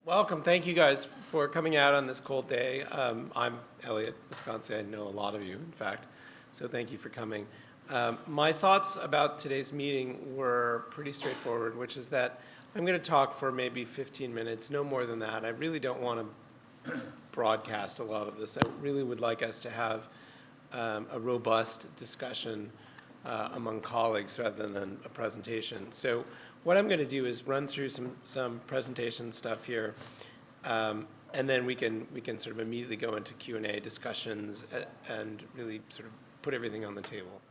Welcome. Thank you guys for coming out on this cold day. I'm Elliott, Visconsi. I know a lot of you, in fact, so thank you for coming. My thoughts about today's meeting were pretty straightforward, which is that I'm going to talk for maybe 15 minutes, no more than that. I really don't want to broadcast a lot of this. I really would like us to have a robust discussion among colleagues rather than a presentation. So what I'm going to do is run through some presentation stuff here, and then we can sort of immediately go into Q&A discussions and really sort of put everything on the table.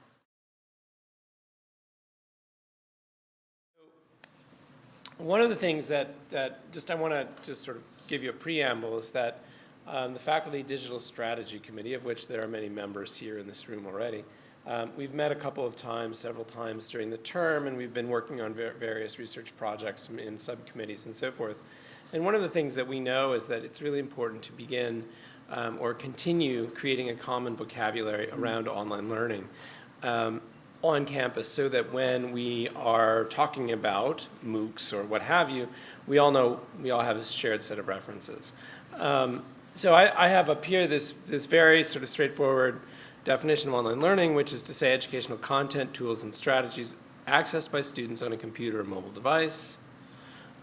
One of the things that I want to just sort of give you a preamble is that the Faculty Digital Strategy Committee, of which there are many members here in this room already, we've met a couple of times, several times during the term, and we've been working on various research projects in subcommittees and so forth. And one of the things that we know is that it's really important to begin or continue creating a common vocabulary around online learning on campus, so that when we are talking about MOOCs or what have you, we all have a shared set of references. So I have up here this very sort of straightforward definition of online learning, which is to say educational content, tools, and strategies accessed by students on a computer or mobile device.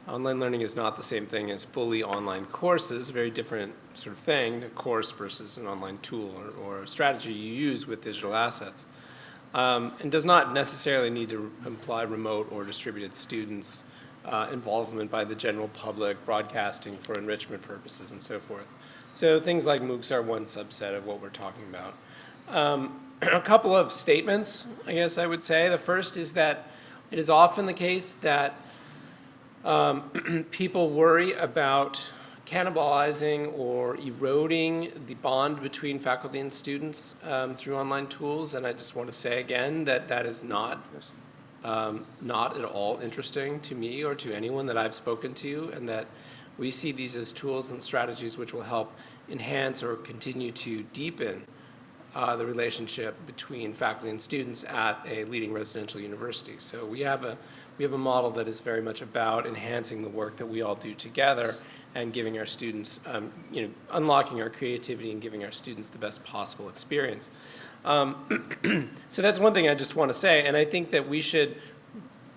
Online learning is not the same thing as fully online courses, a very different sort of thing, a course versus an online tool or a strategy you use with digital assets. And does not necessarily need to imply remote or distributed students' involvement by the general public, broadcasting for enrichment purposes, and so forth. So things like MOOCs are one subset of what we're talking about. A couple of statements, I guess I would say. The first is that it is often the case that people worry about cannibalizing or eroding the bond between faculty and students through online tools, and I just want to say again that that is not at all interesting to me or to anyone that I've spoken to, and that we see these as tools and strategies which will help enhance or continue to deepen the relationship between faculty and students at a leading residential university. So we have a model that is very much about enhancing the work that we all do together and giving our students, unlocking our creativity and giving our students the best possible experience. So that's one thing I just want to say, and I think that we should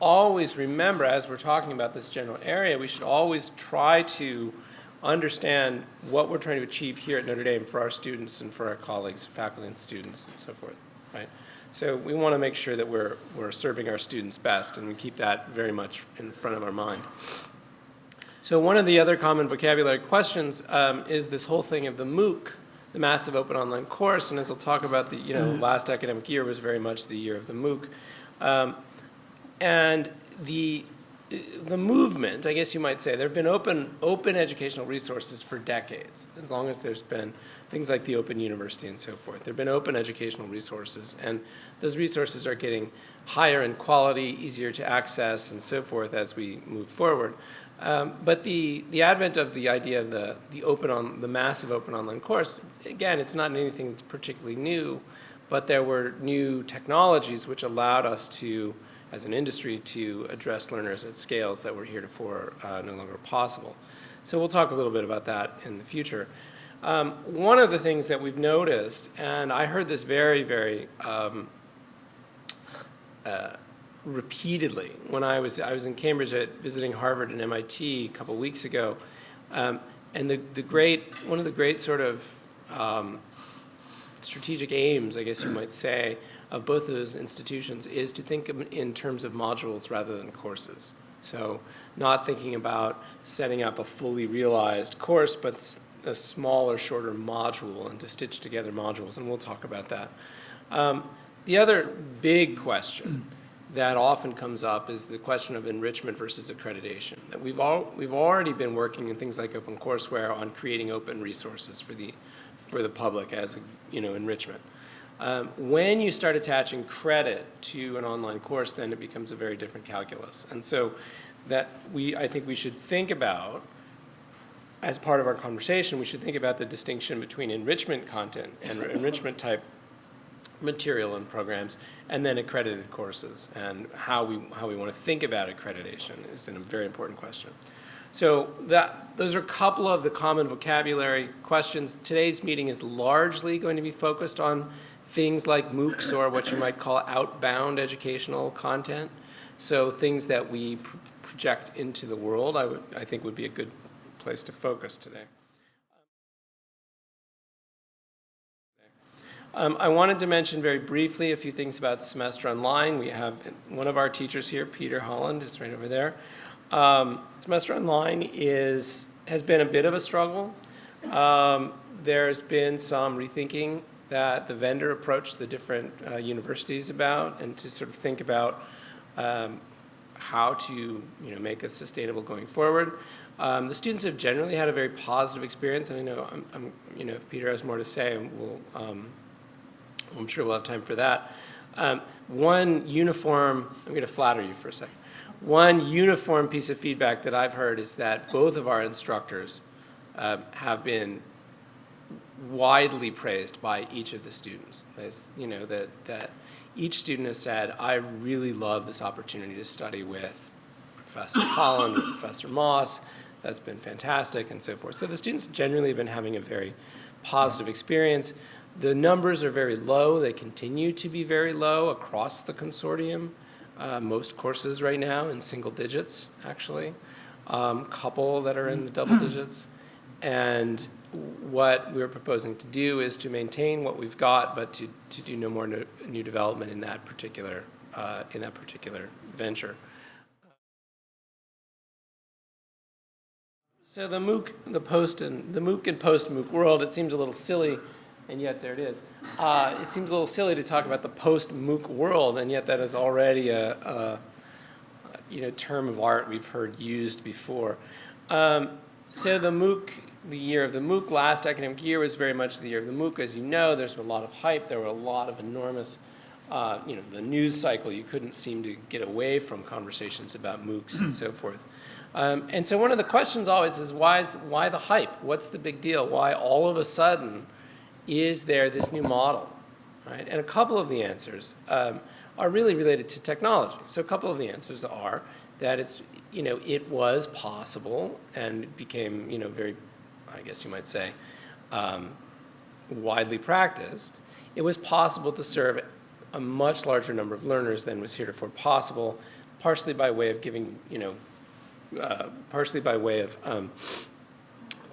always remember, as we're talking about this general area, we should always try to understand what we're trying to achieve here at Notre Dame for our students and for our colleagues, faculty and students, and so forth, right? So we want to make sure that we're serving our students best, and we keep that very much in front of our mind. So one of the other common vocabulary questions is this whole thing of the MOOC, the Massive Open Online Course, and as I'll talk about, the last academic year was very much the year of the MOOC. And the movement, I guess you might say, there have been open educational resources for decades, as long as there's been things like the Open University and so forth. There have been open educational resources, and those resources are getting higher in quality, easier to access, and so forth as we move forward. But the advent of the idea of the massive open online course, again, it's not anything that's particularly new, but there were new technologies which allowed us to, as an industry, to address learners at scales that were heretofore no longer possible. So we'll talk a little bit about that in the future. One of the things that we've noticed, and I heard this very, very repeatedly when I was in Cambridge visiting Harvard and MIT a couple weeks ago, and one of the great sort of strategic aims, I guess you might say, of both of those institutions is to think in terms of modules rather than courses. So not thinking about setting up a fully realized course, but a smaller, shorter module, and to stitch together modules, and we'll talk about that. The other big question that often comes up is the question of enrichment versus accreditation. That we've already been working in things like OpenCourseWare on creating open resources for the public as enrichment. When you start attaching credit to an online course, then it becomes a very different calculus. And so that I think we should think about, as part of our conversation, we should think about the distinction between enrichment content and enrichment type material and programs, and then accredited courses, and how we want to think about accreditation is a very important question. So those are a couple of the common vocabulary questions. Today's meeting is largely going to be focused on things like MOOCs, or what you might call outbound educational content. So things that we project into the world, I think would be a good place to focus today. I wanted to mention very briefly a few things about Semester Online. We have one of our teachers here, Peter Holland, is right over there. Semester Online has been a bit of a struggle. There's been some rethinking that the vendor approached the different universities about, and to sort of think about how to make it sustainable going forward. The students have generally had a very positive experience, and I know if Peter has more to say, I'm sure we'll have time for that. One uniform, I'm going to flatter you for a second. One uniform piece of feedback that I've heard is that both of our instructors have been widely praised by each of the students. That each student has said, I really love this opportunity to study with Professor Holland or Professor Moss. That's been fantastic, and so forth. So the students generally have been having a very positive experience. The numbers are very low. They continue to be very low across the consortium. Most courses right now in single digits, actually. Couple that are in the double digits. And what we're proposing to do is to maintain what we've got, but to do no more new development in that particular venture. So the MOOC, the MOOC and post-MOOC world, it seems a little silly, and yet there it is. It seems a little silly to talk about the post-MOOC world, and yet that is already a term of art we've heard used before. So the MOOC, the year of the MOOC, last academic year was very much the year of the MOOC. As you know, there's been a lot of hype. There were a lot of enormous, the news cycle. You couldn't seem to get away from conversations about MOOCs and so forth. And so one of the questions always is, why the hype? What's the big deal? Why all of a sudden is there this new model, right? And a couple of the answers are really related to technology. So a couple of the answers are that it was possible and became, very, I guess you might say, widely practiced. It was possible to serve a much larger number of learners than was heretofore possible, partially by way of giving, partially by way of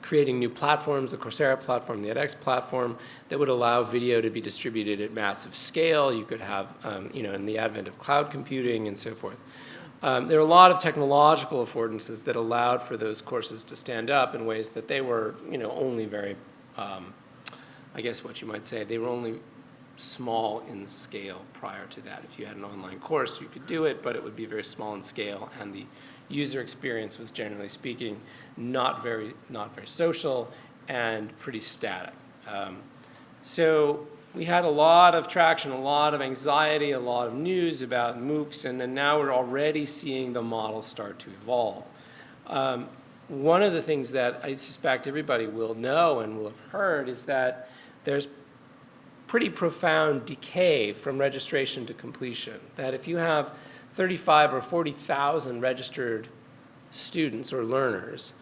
creating new platforms, the Coursera platform, the edX platform, that would allow video to be distributed at massive scale. You could have, in the advent of cloud computing and so forth. There are a lot of technological affordances that allowed for those courses to stand up in ways that they were, only very, I guess what you might say, they were only small in scale prior to that. If you had an online course, you could do it, but it would be very small in scale, and the user experience was, generally speaking, not very social and pretty static. So we had a lot of traction, a lot of anxiety, a lot of news about MOOCs, and then now we're already seeing the model start to evolve. One of the things that I suspect everybody will know and will have heard is that there's pretty profound decay from registration to completion. That if you have 35 or 40,000 registered students or learners,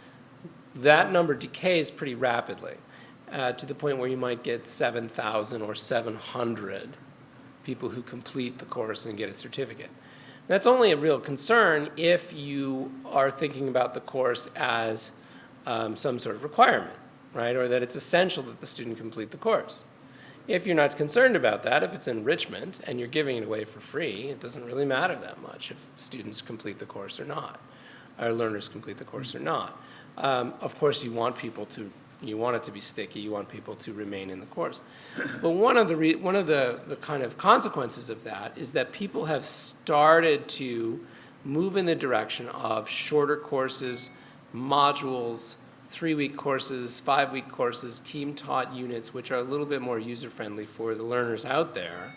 that number decays pretty rapidly to the point where you might get 7,000 or 700 people who complete the course and get a certificate. That's only a real concern if you are thinking about the course as some sort of requirement, right? Or that it's essential that the student complete the course. If you're not concerned about that, if it's enrichment and you're giving it away for free, it doesn't really matter that much if students complete the course or not, or learners complete the course or not. Of course, you want it to be sticky. You want people to remain in the course. But one of the kind of consequences of that is that people have started to move in the direction of shorter courses, modules, 3-week courses, 5-week courses, team-taught units, which are a little bit more user-friendly for the learners out there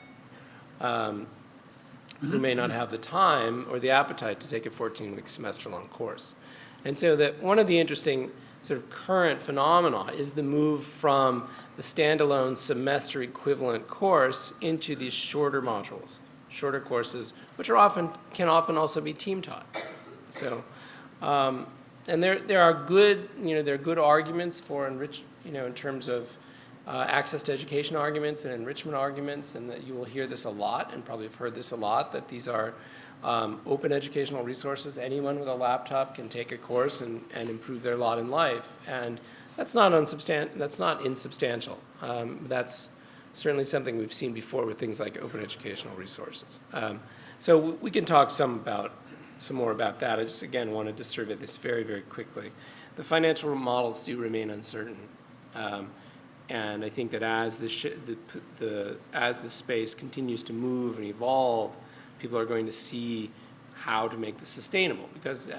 who may not have the time or the appetite to take a 14-week semester-long course. And so that one of the interesting sort of current phenomena is the move from the standalone semester equivalent course into these shorter modules, shorter courses, which can often also be team-taught. So And there are good, there are good arguments for in terms of access to education arguments and enrichment arguments, and that you will hear this a lot, and probably have heard this a lot, that these are open educational resources. Anyone with a laptop can take a course and improve their lot in life, and that's not insubstantial. That's certainly something we've seen before with things like open educational resources. So we can talk some more about that. I just, again, wanted to survey this very, very quickly. The financial models do remain uncertain. And I think that as the space continues to move and evolve, people are going to see how to make this sustainable. Because,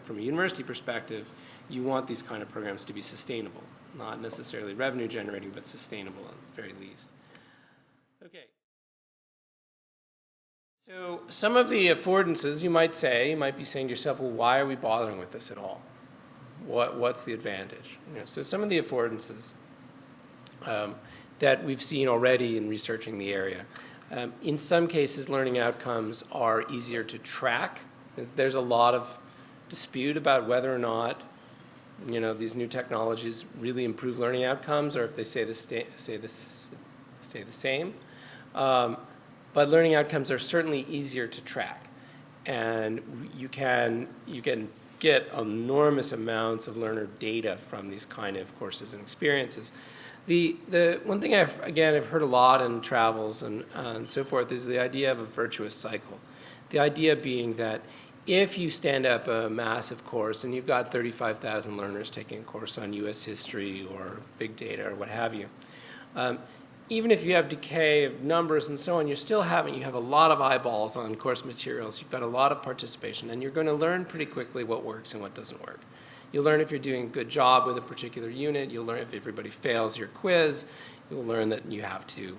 from a university perspective, you want these kind of programs to be sustainable, not necessarily revenue generating, but sustainable at the very least. Okay. So some of the affordances, you might be saying to yourself, well, why are we bothering with this at all? What's the advantage? So some of the affordances that we've seen already in researching the area. In some cases, learning outcomes are easier to track. There's a lot of dispute about whether or not these new technologies really improve learning outcomes, or if they stay the same. But learning outcomes are certainly easier to track, and you can get enormous amounts of learner data from these kind of courses and experiences. The one thing I've heard a lot in travels and so forth is the idea of a virtuous cycle. The idea being that if you stand up a massive course and you've got 35,000 learners taking a course on US history or big data or what have you, even if you have decay of numbers and so on, you have a lot of eyeballs on course materials, you've got a lot of participation, and you're going to learn pretty quickly what works and what doesn't work. You'll learn if you're doing a good job with a particular unit. You'll learn if everybody fails your quiz. You'll learn that you have to,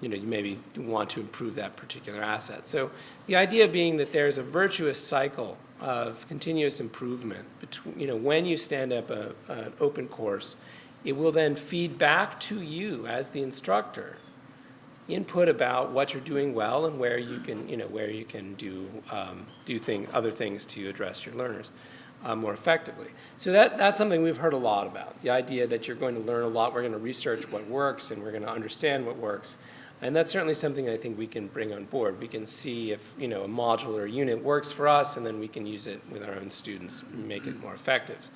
you maybe want to improve that particular asset. So the idea being that there's a virtuous cycle of continuous improvement between, when you stand up an open course, it will then feed back to you as the instructor input about what you're doing well and where you can do other things to address your learners more effectively. So that's something we've heard a lot about, the idea that you're going to learn a lot, we're going to research what works, and we're going to understand what works. And that's certainly something I think we can bring on board. We can see if a module or a unit works for us, and then we can use it with our own students and make it more effective.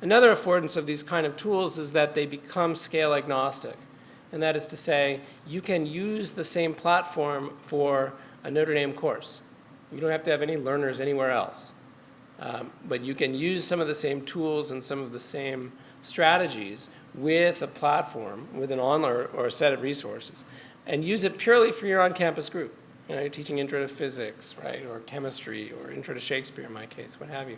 Another affordance of these kind of tools is that they become scale agnostic. And that is to say, you can use the same platform for a Notre Dame course. You don't have to have any learners anywhere else. But you can use some of the same tools and some of the same strategies with a platform, with an online or a set of resources, and use it purely for your on-campus group. You're teaching intro to physics, right, or chemistry, or intro to Shakespeare in my case, what have you.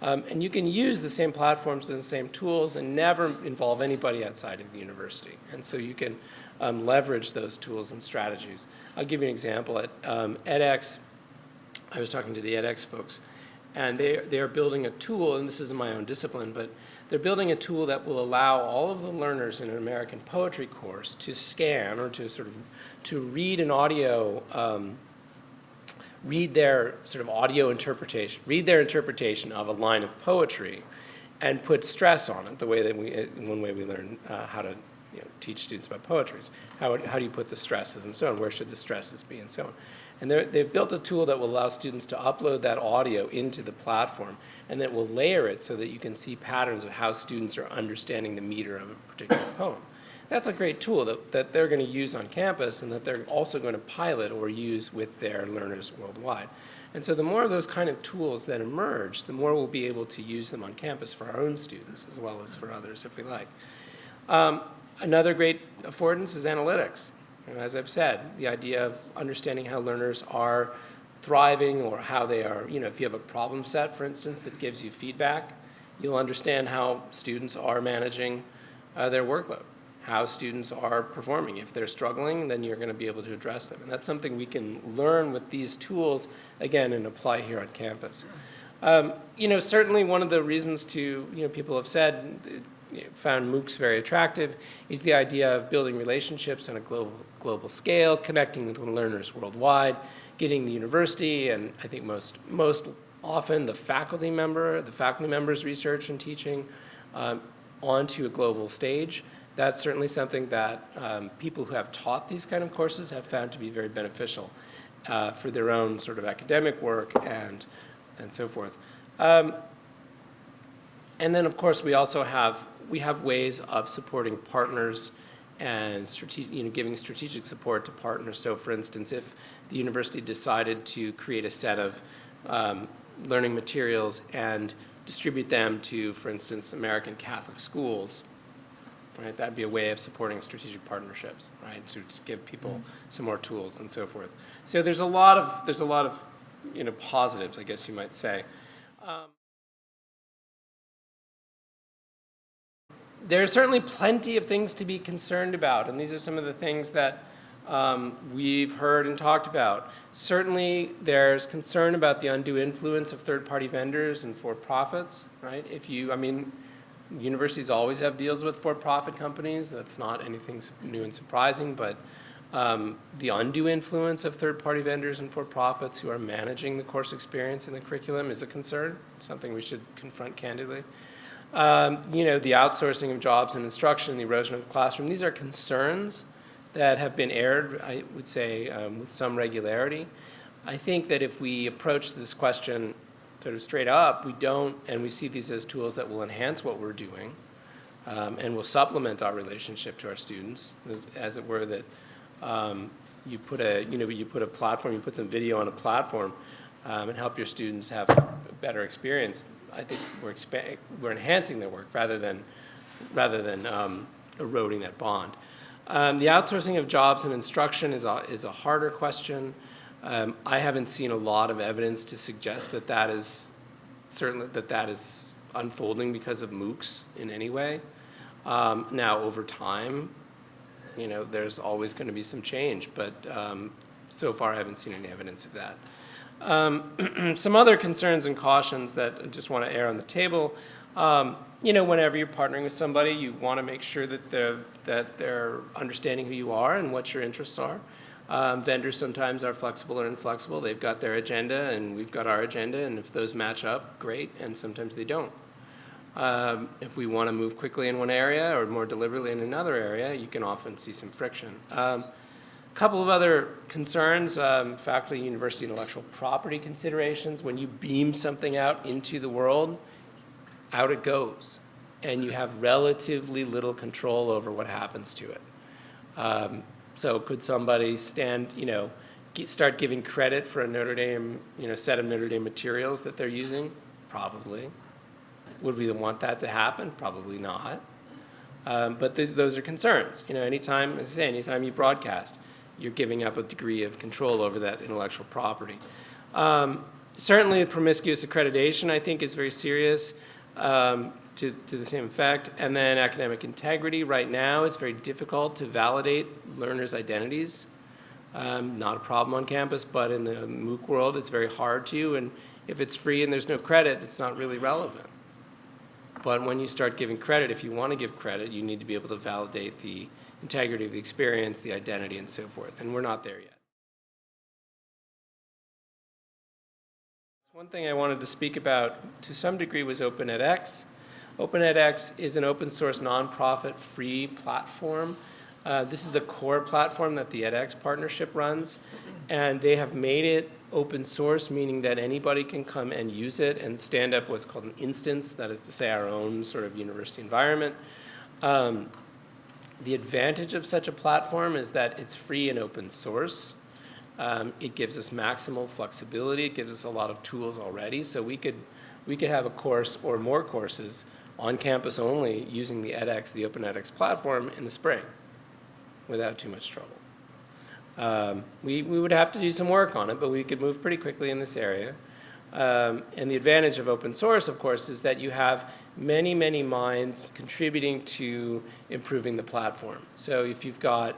And you can use the same platforms and the same tools and never involve anybody outside of the university. And so you can leverage those tools and strategies. I'll give you an example. At edX, I was talking to the edX folks, and they are building a tool, and this isn't my own discipline, but they're building a tool that will allow all of the learners in an American poetry course to scan or to read an audio, read their their interpretation of a line of poetry, and put stress on it. The way that one way we learn how to teach students about poetry is how do you put the stresses and so on, where should the stresses be and so on. And they've built a tool that will allow students to upload that audio into the platform, and that will layer it so that you can see patterns of how students are understanding the meter of a particular poem. That's a great tool that they're going to use on campus, and that they're also going to pilot or use with their learners worldwide. And so the more of those kind of tools that emerge, the more we'll be able to use them on campus for our own students as well as for others if we like. Another great affordance is analytics. As I've said, the idea of understanding how learners are thriving, or how they are, if you have a problem set, for instance, that gives you feedback, you'll understand how students are managing their workload, how students are performing. If they're struggling, then you're going to be able to address them. And that's something we can learn with these tools, again, and apply here on campus. Certainly one of the reasons people have said, found MOOCs very attractive, is the idea of building relationships on a global scale, connecting with learners worldwide, getting the university, and I think most often the faculty member's research and teaching onto a global stage. That's certainly something that people who have taught these kind of courses have found to be very beneficial for their own sort of academic work and so forth. And then, of course, we also have ways of supporting partners and giving strategic support to partners. So, for instance, if the university decided to create a set of learning materials and distribute them to, for instance, American Catholic schools, right? That'd be a way of supporting strategic partnerships, right? To give people some more tools and so forth. So there's a lot of positives, I guess you might say. There are certainly plenty of things to be concerned about, and these are some of the things that we've heard and talked about. Certainly, there's concern about the undue influence of third-party vendors and for-profits, right? Universities always have deals with for-profit companies. That's not anything new and surprising, but the undue influence of third-party vendors and for-profits who are managing the course experience and the curriculum is a concern, something we should confront candidly. The outsourcing of jobs and instruction, the erosion of the classroom, these are concerns that have been aired, I would say, with some regularity. I think that if we approach this question sort of straight up, we see these as tools that will enhance what we're doing and will supplement our relationship to our students, as it were, that you put a platform, you put some video on a platform and help your students have a better experience. I think we're enhancing their work rather than eroding that bond. The outsourcing of jobs and instruction is a harder question. I haven't seen a lot of evidence to suggest that is unfolding because of MOOCs in any way. Now, over time, there's always going to be some change, but so far I haven't seen any evidence of that. Some other concerns and cautions that I just want to air on the table. Whenever you're partnering with somebody, you want to make sure that they're understanding who you are and what your interests are. Vendors sometimes are flexible or inflexible. They've got their agenda and we've got our agenda, and if those match up, great, and sometimes they don't. If we want to move quickly in one area or more deliberately in another area, you can often see some friction. A couple of other concerns, faculty and university intellectual property considerations. When you beam something out into the world, out it goes, and you have relatively little control over what happens to it. So could somebody start giving credit for a Notre Dame, set of Notre Dame materials that they're using? Probably. Would we want that to happen? Probably not. But those are concerns. Anytime you broadcast, you're giving up a degree of control over that intellectual property. Certainly, promiscuous accreditation, I think, is very serious to the same effect. And then academic integrity. Right now, it's very difficult to validate learners' identities. Not a problem on campus, but in the MOOC world, it's very hard to. And if it's free and there's no credit, it's not really relevant. But when you start giving credit, if you want to give credit, you need to be able to validate the integrity of the experience, the identity, and so forth. And we're not there yet. One thing I wanted to speak about to some degree was Open edX. Open edX is an open source nonprofit free platform. This is the core platform that the edX partnership runs. And they have made it open source, meaning that anybody can come and use it and stand up what's called an instance, that is to say our own sort of university environment. The advantage of such a platform is that it's free and open source. It gives us maximal flexibility. It gives us a lot of tools already. So we could have a course or more courses on campus only using the edX, the Open edX platform in the spring without too much trouble. We would have to do some work on it, but we could move pretty quickly in this area. And the advantage of open source, of course, is that you have many, many minds contributing to improving the platform. So if you've got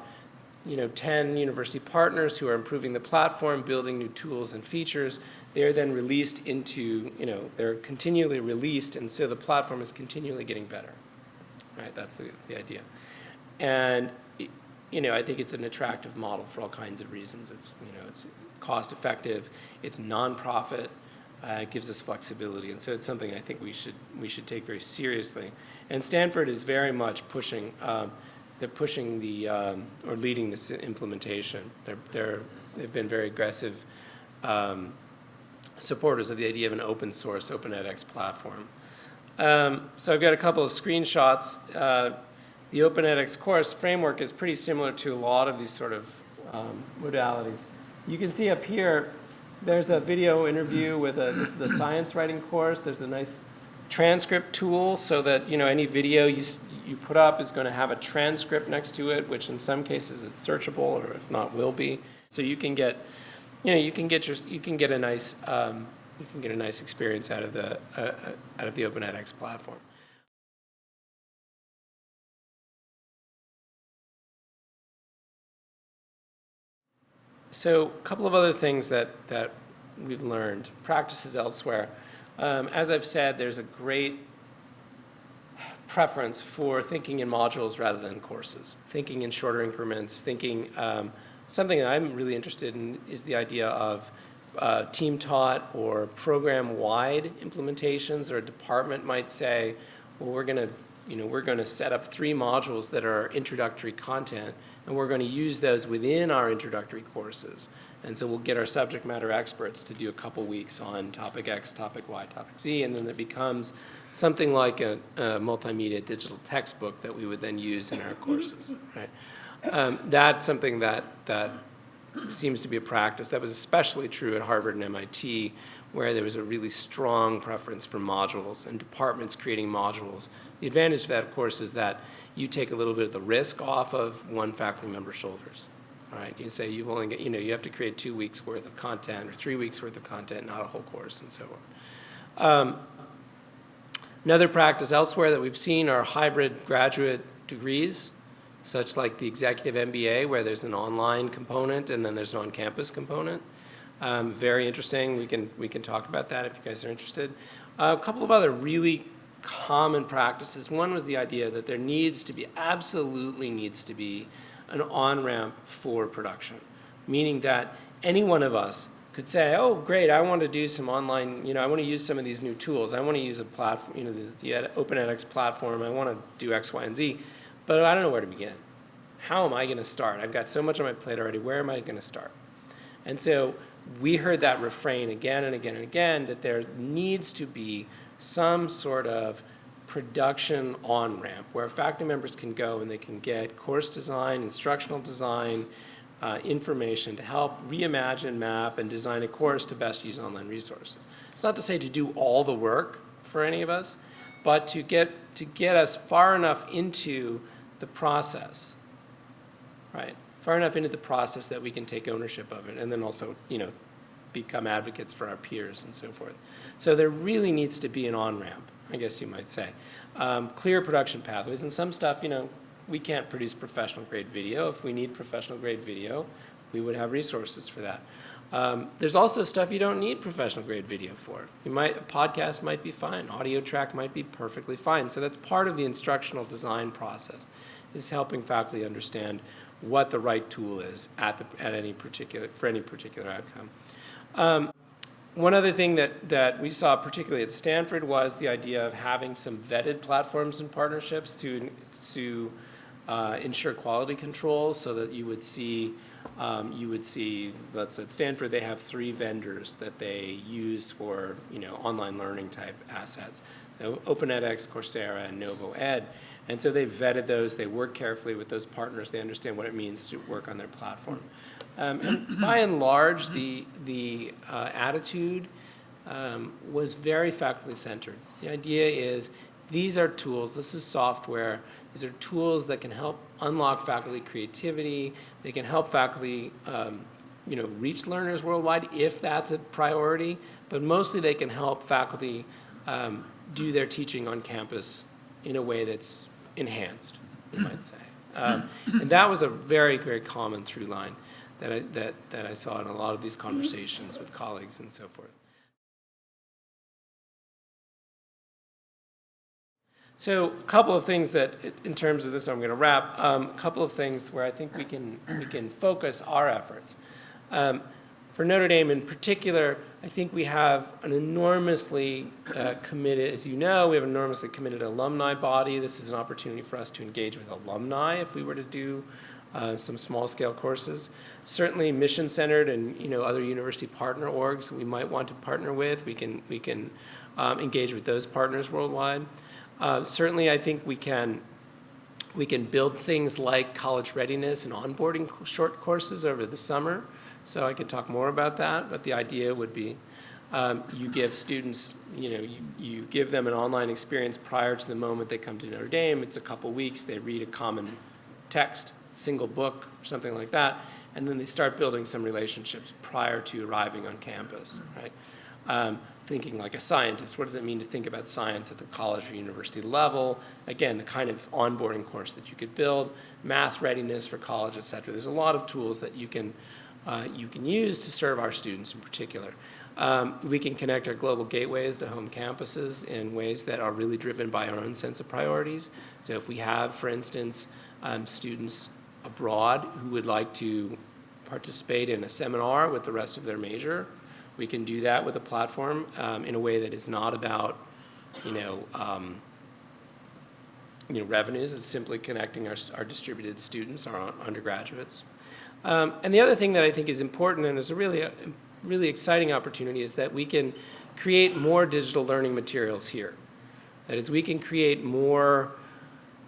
10 university partners who are improving the platform, building new tools and features, they're then released into, they're continually released, and so the platform is continually getting better. Right, that's the idea. And I think it's an attractive model for all kinds of reasons. It's cost effective, it's nonprofit, It gives us flexibility, and so it's something I think we should take very seriously. And Stanford is very much pushing. They're pushing or leading this implementation. They've been very aggressive supporters of the idea of an open source, open edX platform. So I've got a couple of screenshots. The open edX course framework is pretty similar to a lot of these sort of modalities. You can see up here, there's a video interview with this is a science writing course. There's a nice transcript tool so that, any video you put up is going to have a transcript next to it, which in some cases is searchable, or if not, will be. So you can get, you can get a nice experience out of the open edX platform. So a couple of other things that we've learned, practices elsewhere. As I've said, there's a great preference for thinking in modules rather than courses, thinking in shorter increments, thinking, something that I'm really interested in is the idea of team-taught or program-wide implementations, or a department might say, well, we're going to set up 3 modules that are introductory content, and we're going to use those within our introductory courses. And so we'll get our subject matter experts to do a couple weeks on topic X, topic Y, topic Z, and then it becomes something like a multimedia digital textbook that we would then use in our courses, right? That's something that seems to be a practice. That was especially true at Harvard and MIT, where there was a really strong preference for modules and departments creating modules. The advantage of that, of course, is that you take a little bit of the risk off of one faculty member's shoulders. All right, you say you've only got, you have to create 2 weeks worth of content or 3 weeks worth of content, not a whole course, and so on. Another practice elsewhere that we've seen are hybrid graduate degrees, such like the executive MBA, where there's an online component and then there's an on-campus component. Very interesting. We can talk about that if you guys are interested. A couple of other really common practices. One was the idea that there absolutely needs to be an on-ramp for production, meaning that any one of us could say, oh, great, I want to do some online, I want to use some of these new tools. I want to use a platform, the Open edX platform. I want to do X, Y, and Z, but I don't know where to begin. How am I going to start? I've got so much on my plate already. Where am I going to start? And so we heard that refrain again and again and again, that there needs to be some sort of production on-ramp where faculty members can go and they can get course design, instructional design, information to help reimagine, map, and design a course to best use online resources. It's not to say to do all the work for any of us, but to get us far enough into the process, right? Far enough into the process that we can take ownership of it, and then also, become advocates for our peers and so forth. So there really needs to be an on-ramp, I guess you might say. Clear production pathways, and some stuff, we can't produce professional grade video. If we need professional grade video, we would have resources for that. There's also stuff you don't need professional grade video for. A podcast might be fine. Audio track might be perfectly fine. So that's part of the instructional design process, is helping faculty understand what the right tool is for any particular outcome. One other thing that we saw particularly at Stanford was the idea of having some vetted platforms and partnerships to ensure quality control, so that you would see, let's say at Stanford, they have 3 vendors that they use for online learning type assets: Open edX, Coursera, and NovoEd. And so they vetted those. They work carefully with those partners. They understand what it means to work on their platform. And by and large, the attitude was very faculty-centered. The idea is these are tools. This is software. These are tools that can help unlock faculty creativity. They can help faculty, reach learners worldwide if that's a priority. But mostly, they can help faculty do their teaching on campus in a way that's enhanced, you might say. And that was a very, very common through line that I saw in a lot of these conversations with colleagues and so forth. So a couple of things that, in terms of this, I'm going to wrap. A couple of things where I think we can focus our efforts. For Notre Dame in particular, I think we have an enormously committed, as you know, we have an enormously committed alumni body. This is an opportunity for us to engage with alumni if we were to do some small-scale courses. Certainly mission-centered and other university partner orgs we might want to partner with. We can engage with those partners worldwide. Certainly, I think we can build things like college readiness and onboarding short courses over the summer. So I could talk more about that, but the idea would be you give students, you give them an online experience prior to the moment they come to Notre Dame. It's a couple weeks. They read a common text, single book, or something like that, and then they start building some relationships prior to arriving on campus, right? Thinking like a scientist. What does it mean to think about science at the college or university level? Again, the kind of onboarding course that you could build, math readiness for college, et cetera. There's a lot of tools that you can use to serve our students in particular. We can connect our global gateways to home campuses in ways that are really driven by our own sense of priorities. So if we have, for instance, students abroad who would like to participate in a seminar with the rest of their major, we can do that with a platform in a way that is not about, revenues. It's simply connecting our distributed students, our undergraduates. And the other thing that I think is important and is a really exciting opportunity is that we can create more digital learning materials here. That is, we can create more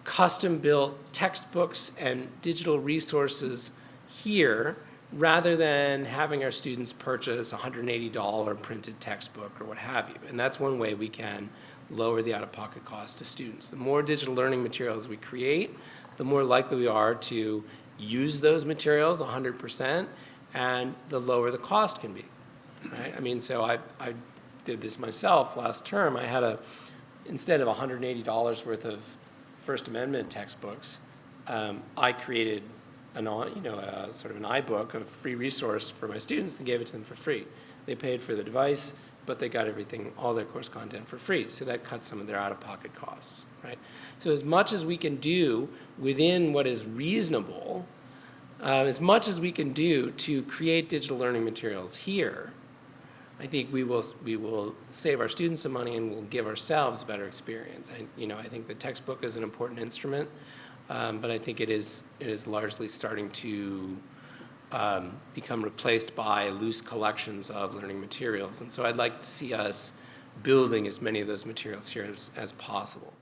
custom-built textbooks and digital resources here rather than having our students purchase a $180 printed textbook or what have you. And that's one way we can lower the out-of-pocket cost to students. The more digital learning materials we create, the more likely we are to use those materials 100%, and the lower the cost can be, right? I mean, so I did this myself last term. I had instead of $180 worth of First Amendment textbooks, I created sort of an iBook, a free resource for my students, and gave it to them for free. They paid for the device, but they got everything, all their course content for free. So that cuts some of their out-of-pocket costs, right? So as much as we can do within what is reasonable, as much as we can do to create digital learning materials here, I think we will save our students some money and we'll give ourselves a better experience. I think the textbook is an important instrument, but I think it is largely starting to become replaced by loose collections of learning materials. And so I'd like to see us building as many of those materials here as possible.